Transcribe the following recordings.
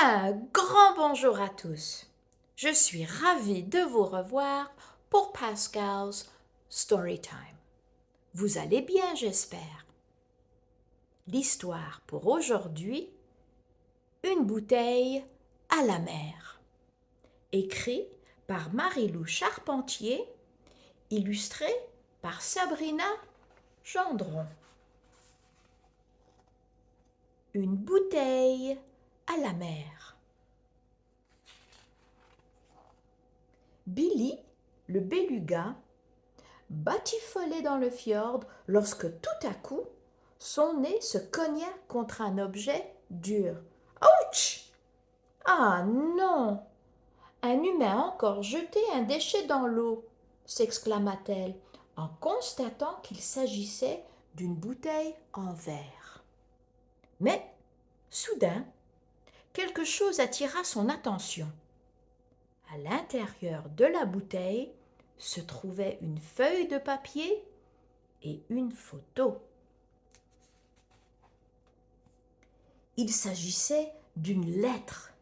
Un grand bonjour à tous. Je suis ravie de vous revoir pour Pascal's Storytime. Vous allez bien, j'espère. L'histoire pour aujourd'hui, une bouteille à la mer. Écrit par Marie-Lou Charpentier, illustré par Sabrina Gendron. Une bouteille à la mer. Billy, le beluga, batifolait dans le fjord lorsque tout à coup, son nez se cogna contre un objet dur. Ouch! Ah non! Un humain a encore jeté un déchet dans l'eau, s'exclama-t-elle en constatant qu'il s'agissait d'une bouteille en verre. Mais, soudain, quelque chose attira son attention. À l'intérieur de la bouteille se trouvait une feuille de papier et une photo. Il s'agissait d'une lettre.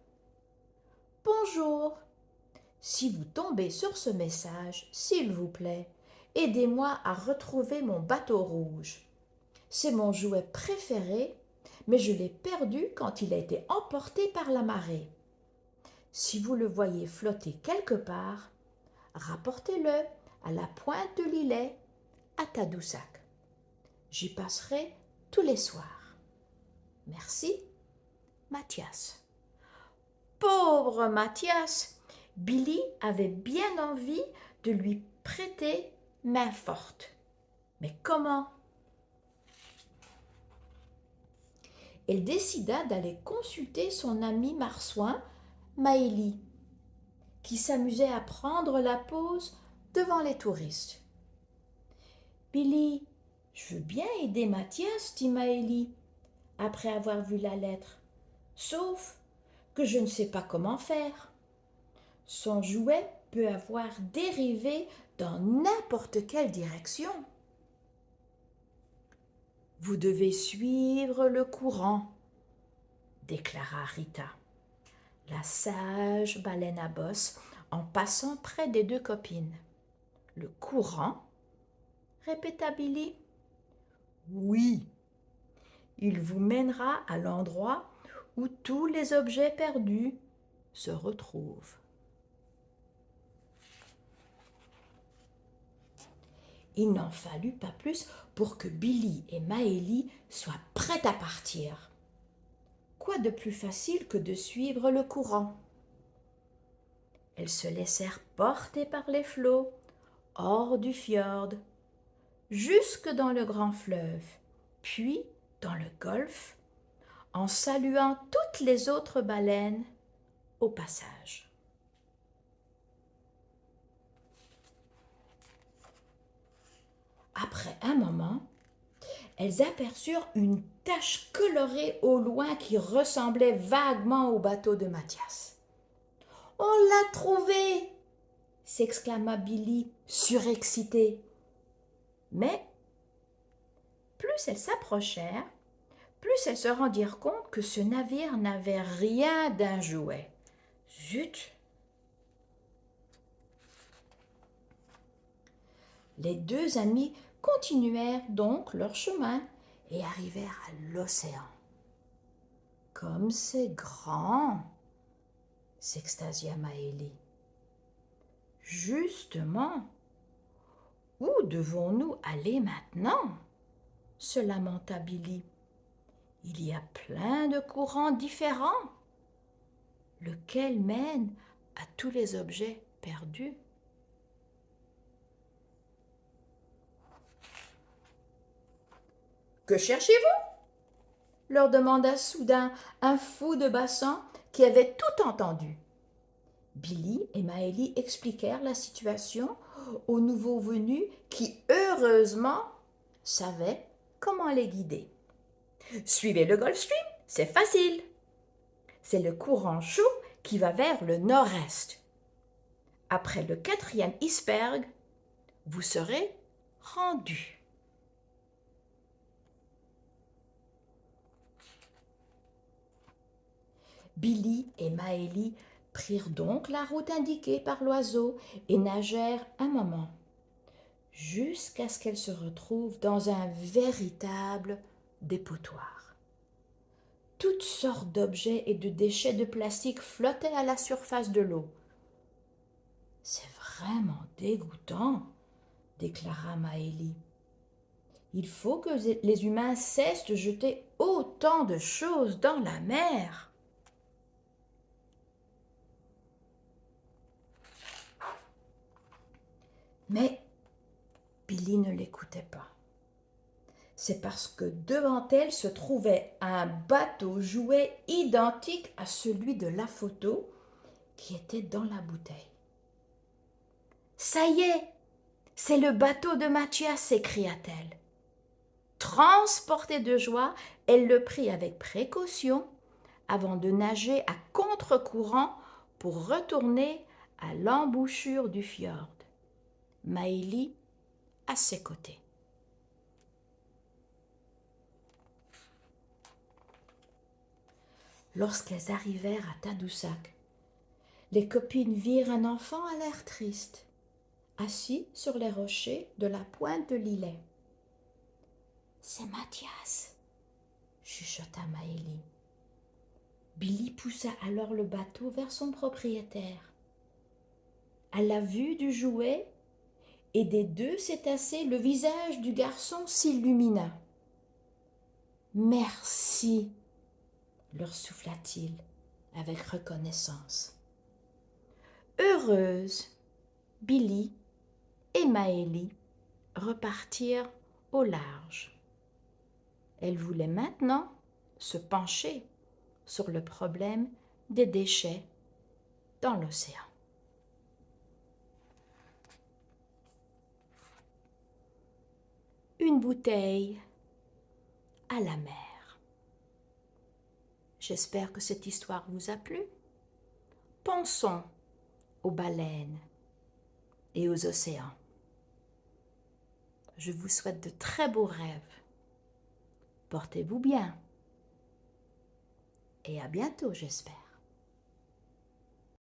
Bonjour. Si vous tombez sur ce message, s'il vous plaît, aidez-moi à retrouver mon bateau rouge. C'est mon jouet préféré, mais je l'ai perdu quand il a été emporté par la marée. Si vous le voyez flotter quelque part, rapportez-le à la pointe de l'îlet à Tadoussac. J'y passerai tous les soirs. Merci, Mathias. Pauvre Mathias, Billy avait bien envie de lui prêter main forte. Mais comment? Elle décida d'aller consulter son ami marsouin, Maëlie, qui s'amusait à prendre la pause devant les touristes. Billy, je veux bien aider Mathias, dit Maëlie, après avoir vu la lettre. Sauf que je ne sais pas comment faire. Son jouet peut avoir dérivé dans n'importe quelle direction. Vous devez suivre le courant, déclara Rita, la sage baleine à bosse, en passant près des deux copines. Le courant? Répéta Billy. Oui, il vous mènera à l'endroit où tous les objets perdus se retrouvent. Il n'en fallut pas plus pour que Billy et Maëlie soient prêts à partir. Quoi de plus facile que de suivre le courant? Elles se laissèrent porter par les flots, hors du fjord, jusque dans le grand fleuve, puis dans le golfe, en saluant toutes les autres baleines au passage. Après un moment, elles aperçurent une tache colorée au loin qui ressemblait vaguement au bateau de Mathias. « On l'a trouvé !» s'exclama Billy, surexcité. Mais plus elles s'approchèrent, plus elles se rendirent compte que ce navire n'avait rien d'un jouet. Zut! Les deux amis continuèrent donc leur chemin et arrivèrent à l'océan. Comme c'est grand, s'extasia Maëlie. Justement, où devons-nous aller maintenant? Se lamenta Billy. Il y a plein de courants différents. Lequel mène à tous les objets perdus? Que cherchez-vous? Leur demanda soudain un fou de bassin qui avait tout entendu. Billy et Maëlie expliquèrent la situation aux nouveaux venus qui, heureusement, savaient comment les guider. Suivez le Gulf Stream, c'est facile. C'est le courant chaud qui va vers le nord-est. Après le 4e iceberg, vous serez rendu. Billy et Maëlie prirent donc la route indiquée par l'oiseau et nagèrent un moment, jusqu'à ce qu'elles se retrouvent dans un véritable dépotoir. Toutes sortes d'objets et de déchets de plastique flottaient à la surface de l'eau. « C'est vraiment dégoûtant, » déclara Maëlie. « Il faut que les humains cessent de jeter autant de choses dans la mer. » Mais Billy ne l'écoutait pas. C'est parce que devant elle se trouvait un bateau jouet identique à celui de la photo qui était dans la bouteille. « Ça y est, c'est le bateau de Mathias !» s'écria-t-elle. Transportée de joie, elle le prit avec précaution avant de nager à contre-courant pour retourner à l'embouchure du fjord. Maëlie à ses côtés. Lorsqu'elles arrivèrent à Tadoussac, les copines virent un enfant à l'air triste, assis sur les rochers de la pointe de l'îlet. « C'est Mathias !» chuchota Maëlie. Billy poussa alors le bateau vers son propriétaire. À la vue du jouet et des deux cétacés, le visage du garçon s'illumina. « Merci !» leur souffla-t-il avec reconnaissance. Heureuses, Billy et Maëlie repartirent au large. Elles voulaient maintenant se pencher sur le problème des déchets dans l'océan. Une bouteille à la mer. J'espère que cette histoire vous a plu. Pensons aux baleines et aux océans. Je vous souhaite de très beaux rêves. Portez-vous bien et à bientôt, j'espère.